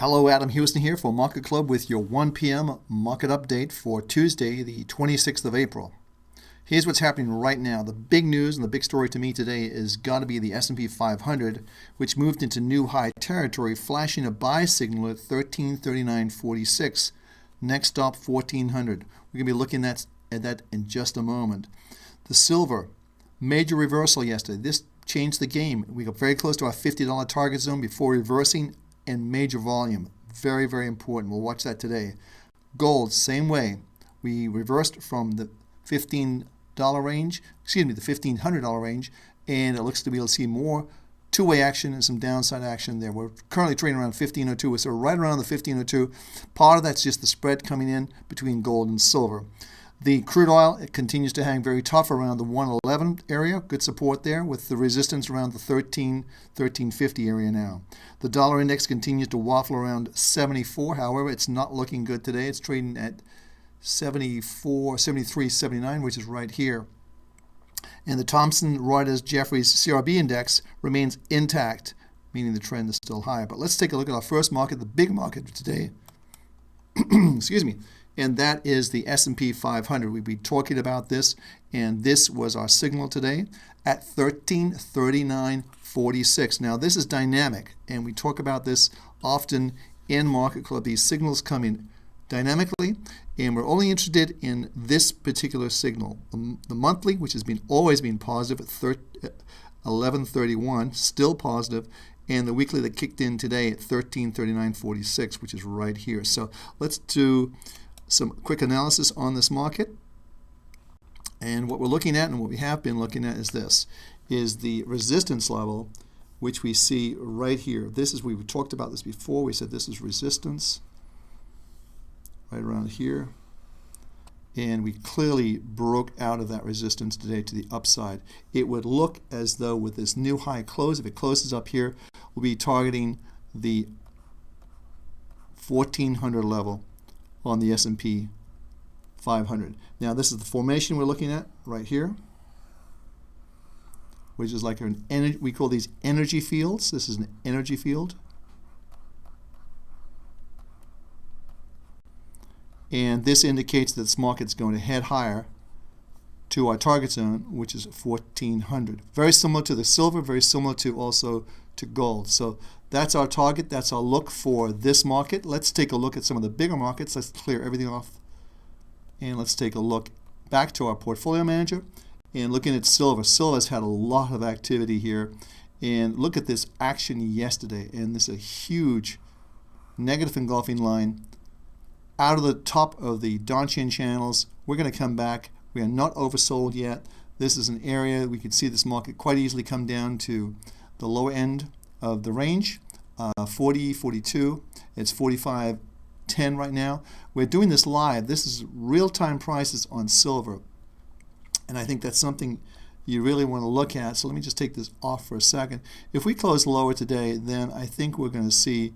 Hello, Adam Hewison here for Market Club with your 1 p.m. market update for Tuesday, the 26th of April. Here's what's happening right now. The big news and the big story to me today is got to be the S&P 500, which moved into new high territory, flashing a buy signal at 1339.46. Next stop, 1400. We're going to be looking at that in just a moment. The silver, major reversal yesterday. This changed the game. We got very close to our $50 target zone before reversing and major volume. Very, very important. We'll watch that today. Gold, same way. We reversed from the $15 range, the $1,500 range, and it looks to be able to see more two-way action and some downside action there. We're currently trading around 1502, so right around the 1502. Part of that's just the spread coming in between gold and silver. The crude oil, it continues to hang very tough around the 111 area. Good support there with the resistance around the 1350 area now. The dollar index continues to waffle around 74. However, it's not looking good today. It's trading at 74, 73, 79, which is right here. And the Thomson Reuters Jefferies CRB index remains intact, meaning the trend is still high. But let's take a look at our first market, the big market today. Excuse me. And that is the S&P 500. We've been talking about this, and this was our signal today at 1339.46. Now, this is dynamic, and we talk about this often in Market Club. These signals come in dynamically, and we're only interested in this particular signal. The monthly, which has always been positive at 1131, still positive, and the weekly that kicked in today at 1339.46, which is right here. So let's do some quick analysis on this market. And what we're looking at and what we have been looking at is this, is the resistance level, which we see right here. This is, we talked about this before. We said this is resistance right around here. And we clearly broke out of that resistance today to the upside. It would look as though with this new high close, if it closes up here, we'll be targeting the 1400 level on the S&P 500. Now, this is the formation we're looking at right here, which is like an energy. We call these energy fields. This is an energy field. And this indicates that this market's going to head higher to our target zone, which is 1400. Very similar to the silver, very similar to also to gold. So that's our target. That's our look for this market. Let's take a look at some of the bigger markets. Let's clear everything off. And let's take a look back to our portfolio manager and looking at silver. Silver's had a lot of activity here. And look at this action yesterday. And this is a huge negative engulfing line out of the top of the Donchian channels. We're going to come back. We are not oversold yet. This is an area we could see this market quite easily come down to the lower end of the range, 40, 42. It's 45.10 right now. We're doing this live. This is real-time prices on silver, and I think that's something you really want to look at. So let me just take this off for a second. If we close lower today, then I think we're going to see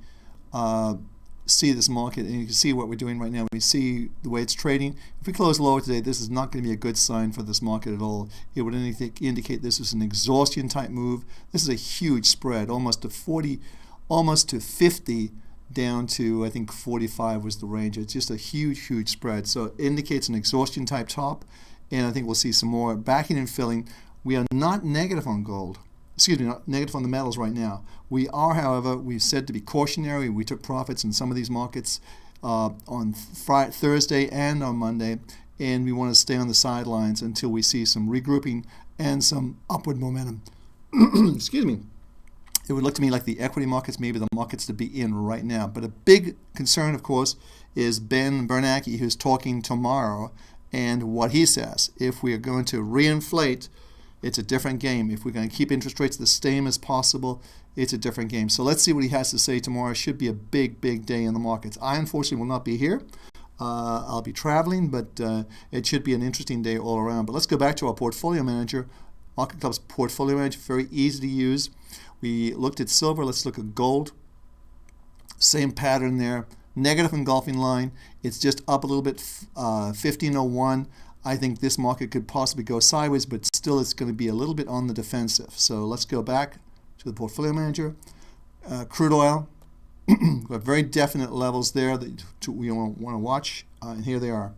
this market, and you can see what we're doing right now. We see the way it's trading. If we close lower today, this is not going to be a good sign for this market at all. It would indicate this is an exhaustion type move. This is a huge spread, almost to 40, almost to 50, down to I think 45 was the range. It's just a huge, huge spread. So it indicates an exhaustion type top, and I think we'll see some more backing and filling. We are not negative on gold. Excuse me, not negative on the metals right now. We are, however, we've said to be cautionary. We took profits in some of these markets on Thursday and on Monday, and we want to stay on the sidelines until we see some regrouping and some upward momentum. Excuse me. It would look to me like the equity markets, maybe the markets to be in right now. But a big concern, of course, is Ben Bernanke, who's talking tomorrow, and what he says. If we are going to reinflate, it's a different game. If we're going to keep interest rates the same as possible, it's a different game. So let's see what he has to say tomorrow. It should be a big, big day in the markets. I, unfortunately, will not be here. I'll be traveling, but it should be an interesting day all around. But let's go back to our portfolio manager. Market Club's portfolio manager, very easy to use. We looked at silver. Let's look at gold. Same pattern there. Negative engulfing line. It's just up a little bit, 1501. I think this market could possibly go sideways, but still it's going to be a little bit on the defensive. So let's go back to the portfolio manager. Crude oil, We've got very definite levels there that we want to watch, and here they are.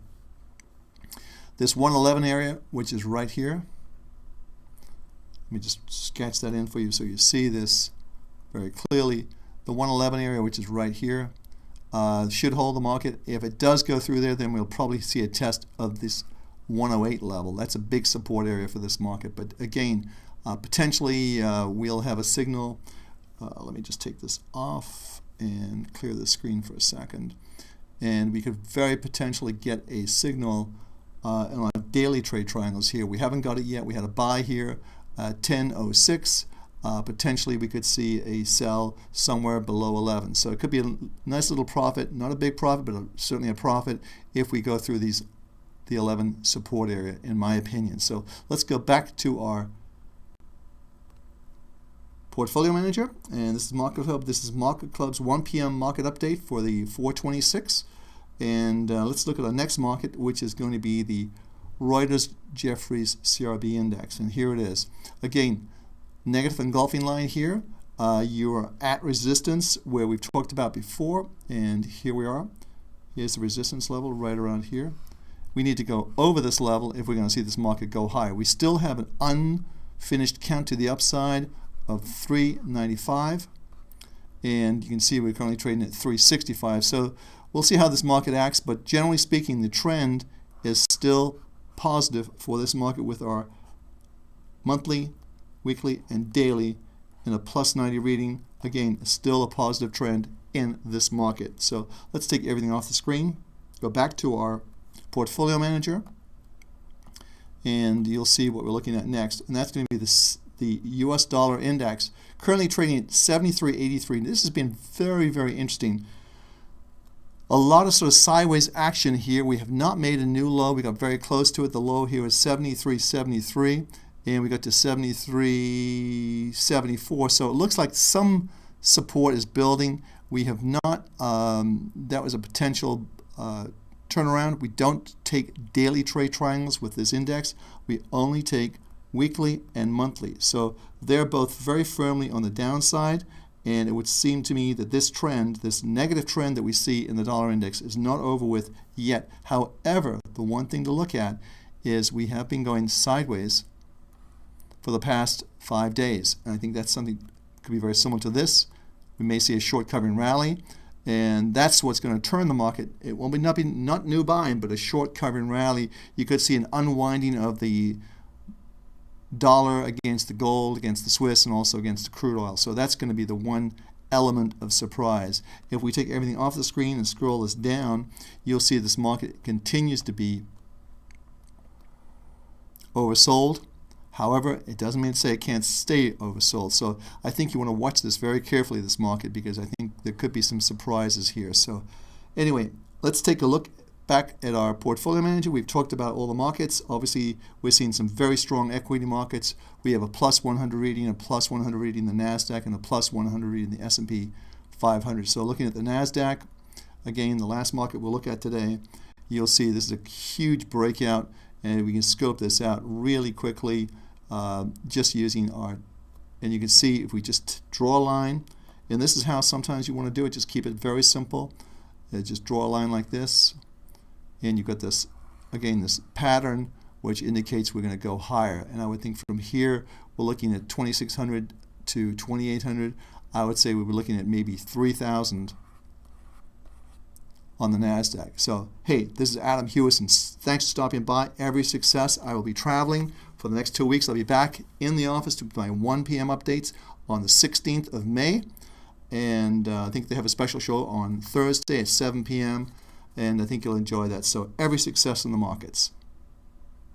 This 111 area, which is right here. Let me just sketch that in for you so you see this very clearly. The 111 area, which is right here, should hold the market. If it does go through there, then we'll probably see a test of this 108 level. That's a big support area for this market. But again, potentially we'll have a signal. Let me just take this off and clear the screen for a second. And we could very potentially get a signal on our daily trade triangles here. We haven't got it yet. We had a buy here, 10.06. Potentially we could see a sell somewhere below 11. So it could be a nice little profit, not a big profit, but certainly a profit if we go through the 11 support area, in my opinion. So let's go back to our portfolio manager, and this is MarketClub. This is MarketClub's 1 p.m. market update for the 426. And let's look at our next market, which is going to be the Reuters Jeffries CRB Index. And here it is. Again, negative engulfing line here. You are at resistance where we've talked about before, and here we are. Here's the resistance level right around here. We need to go over this level if we're going to see this market go higher. We still have an unfinished count to the upside of 395, and you can see we're currently trading at 365. So we'll see how this market acts, but generally speaking, the trend is still positive for this market with our monthly, weekly, and daily in a plus 90 reading. Again, still a positive trend in this market. So let's take everything off the screen, go back to our portfolio manager, and you'll see what we're looking at next, and that's going to be the US dollar index, currently trading at 73.83. This has been very, very interesting. A lot of sort of sideways action here. We have not made a new low. We got very close to it. The low here was 73.73, and we got to 73.74. So it looks like some support is building. We have not, that was a potential turnaround. We don't take daily trade triangles with this index. We only take weekly and monthly. So they're both very firmly on the downside, and it would seem to me that this trend, this negative trend that we see in the dollar index, is not over with yet. However, the one thing to look at is we have been going sideways for the past 5 days, and I think that's something that could be very similar to this. We may see a short covering rally, and that's what's going to turn the market. It will not be new buying, but a short covering rally. You could see an unwinding of the dollar against the gold, against the Swiss, and also against the crude oil. So that's going to be the one element of surprise. If we take everything off the screen and scroll this down, you'll see this market continues to be oversold. However, it doesn't mean to say it can't stay oversold. So I think you want to watch this very carefully, this market, because I think there could be some surprises here. So anyway, let's take a look back at our portfolio manager. We've talked about all the markets. Obviously, we're seeing some very strong equity markets. We have a plus 100 reading, a plus 100 reading in the NASDAQ, and a plus 100 reading in the S&P 500. So looking at the NASDAQ, again, the last market we'll look at today, you'll see this is a huge breakout, and we can scope this out really quickly just using our, and you can see if we just draw a line, and this is how sometimes you want to do it, just keep it very simple. Just draw a line like this, and you've got this, again, this pattern which indicates we're going to go higher. And I would think from here we're looking at 2,600 to 2,800. I would say we were looking at maybe 3,000 on the NASDAQ. So hey, this is Adam Hewison. Thanks for stopping by. Every success. I will be traveling for the next 2 weeks. I'll be back in the office to my 1 p.m. updates on the 16th of May. And I think they have a special show on Thursday at 7 p.m. And I think you'll enjoy that. So every success in the markets.